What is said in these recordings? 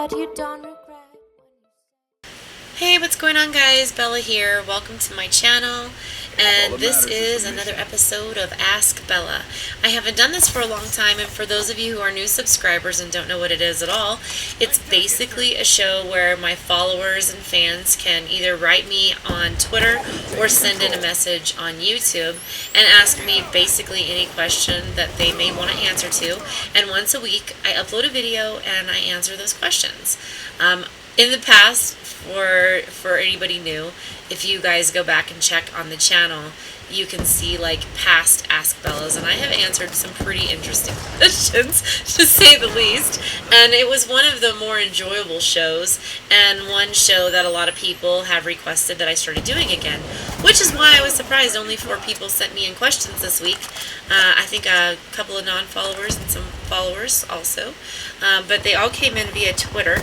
but you don't regret. Hey, what's going on, guys? Bella here. Welcome to my channel, and this is another episode of Ask Bella. I haven't done this for a long time, and for those of you who are new subscribers and don't know what it is at all, it's basically a show where my followers and fans can either write me on Twitter or send in a message on YouTube and ask me basically any question that they may want to answer to, and once a week I upload a video and I answer those questions. In the past, for anybody new, if you guys go back and check on the channel, you can see like past Ask Bellas, and I have answered some pretty interesting questions, to say the least. And it was one of the more enjoyable shows, and one show that a lot of people have requested that I started doing again, which is why I was surprised only 4 people sent me in questions this week. I think a couple of non-followers and some followers also, but they all came in via Twitter.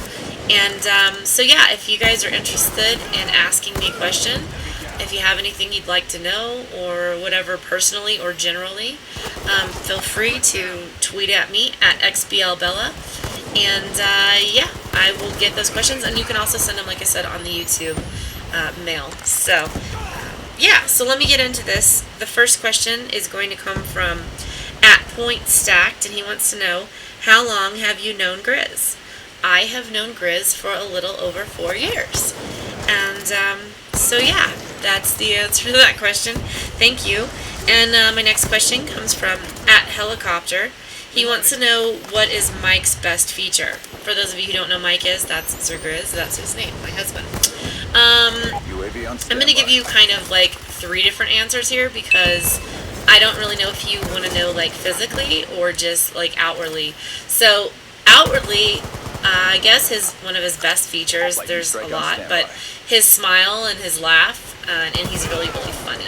And so yeah, if you guys are interested in asking me a question, if you have anything you'd like to know or whatever, personally or generally, feel free to tweet at me at xblbella, and yeah, I will get those questions, and you can also send them, like I said, on the YouTube mail. So yeah, so let me get into this. The first question is going to come from @PointStacked, and he wants to know, how long have you known Grizz? I have known Grizz for a little over 4 years. And so yeah, that's the answer to that question. Thank you. And my next question comes from @Helicopter. He wants to know, what is Mike's best feature? For those of you who don't know Mike is, that's Sir Grizz, that's his name, my husband. I'm going to give you kind of like 3 different answers here, because I don't really know if you want to know like physically or just like outwardly. So outwardly, I guess one of his best features, there's a lot, but his smile and his laugh, and he's really, really funny.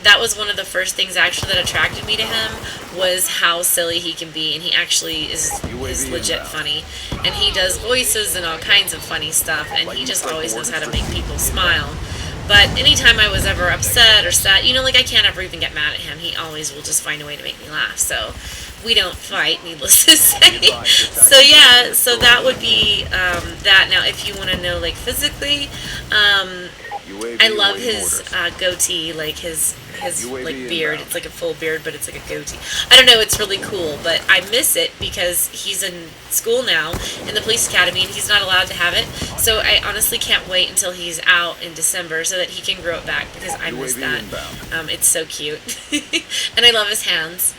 That was one of the first things actually that attracted me to him, was how silly he can be, and he actually is legit funny. And he does voices and all kinds of funny stuff, and he just always knows how to make people smile. But anytime I was ever upset or sad, like I can't ever even get mad at him. He always will just find a way to make me laugh. So we don't fight, needless to say. So yeah, so that would be that. Now, if you want to know like physically, I love his goatee, like his like beard. It's like a full beard, but it's like a goatee. I don't know, it's really cool, but I miss it because he's in school now in the police academy, and he's not allowed to have it. So I honestly can't wait until he's out in December so that he can grow it back, because I miss that. It's so cute. And I love his hands.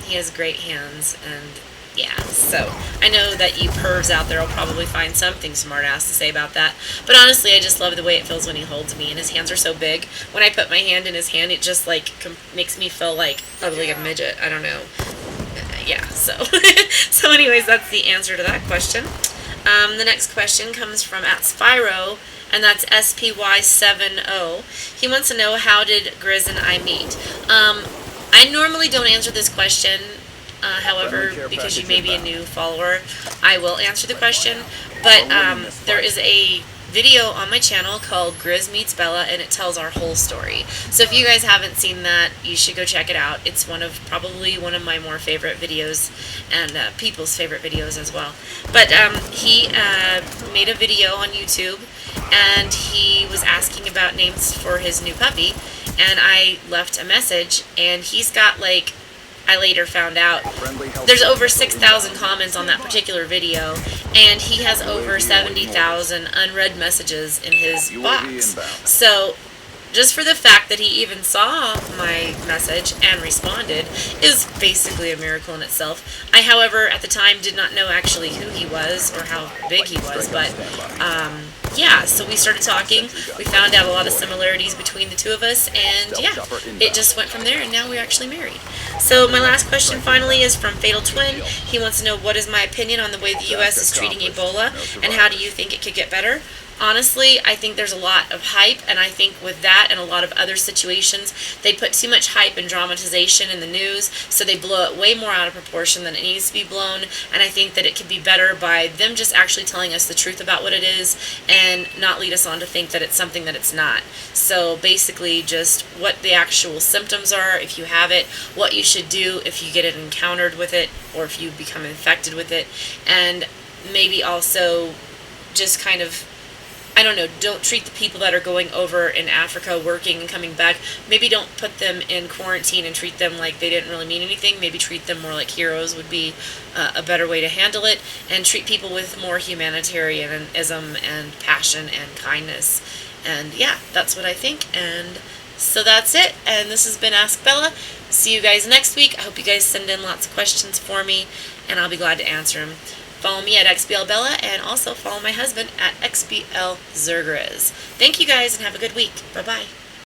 He has great hands, and yeah, so I know that you pervs out there will probably find something smart-ass to say about that. But honestly, I just love the way it feels when he holds me, and his hands are so big. When I put my hand in his hand, it just like makes me feel like a midget. I don't know. Yeah, so so anyways, that's the answer to that question. The next question comes from @Spyro, and that's SPY70. He wants to know, how did Grizz and I meet? I normally don't answer this question. However, because you may be a new follower, I will answer the question. But there is a video on my channel called Grizz Meets Bella, and it tells our whole story. So if you guys haven't seen that, you should go check it out. It's probably one of my more favorite videos, and people's favorite videos as well. But he made a video on YouTube, and he was asking about names for his new puppy, and I left a message, and he's got like, I later found out, there's over 6,000 comments on that particular video, and he has over 70,000 unread messages in his box. So just for the fact that he even saw my message and responded is basically a miracle in itself. I, however, at the time did not know actually who he was or how big he was, but yeah, so we started talking. We found out a lot of similarities between the two of us, and yeah, it just went from there, and now we're actually married. So my last question finally is from Fatal Twin. He wants to know, what is my opinion on the way the U.S. is treating Ebola, and how do you think it could get better? Honestly, I think there's a lot of hype, and I think with that and a lot of other situations, they put too much hype and dramatization in the news, so they blow it way more out of proportion than it needs to be blown, and I think that it could be better by them just actually telling us the truth about what it is, and not lead us on to think that it's something that it's not. So basically just what the actual symptoms are, if you have it, what you should do if you get it encountered with it, or if you become infected with it, and maybe also just kind of, I don't know, don't treat the people that are going over in Africa working and coming back, maybe don't put them in quarantine and treat them like they didn't really mean anything. Maybe treat them more like heroes would be a better way to handle it, and treat people with more humanitarianism and passion and kindness. And yeah, that's what I think. And so that's it. And this has been Ask Bella. See you guys next week. I hope you guys send in lots of questions for me, and I'll be glad to answer them. Follow me at XBLBella, and also follow my husband at XBL Zergres. Thank you guys, and have a good week. Bye-bye.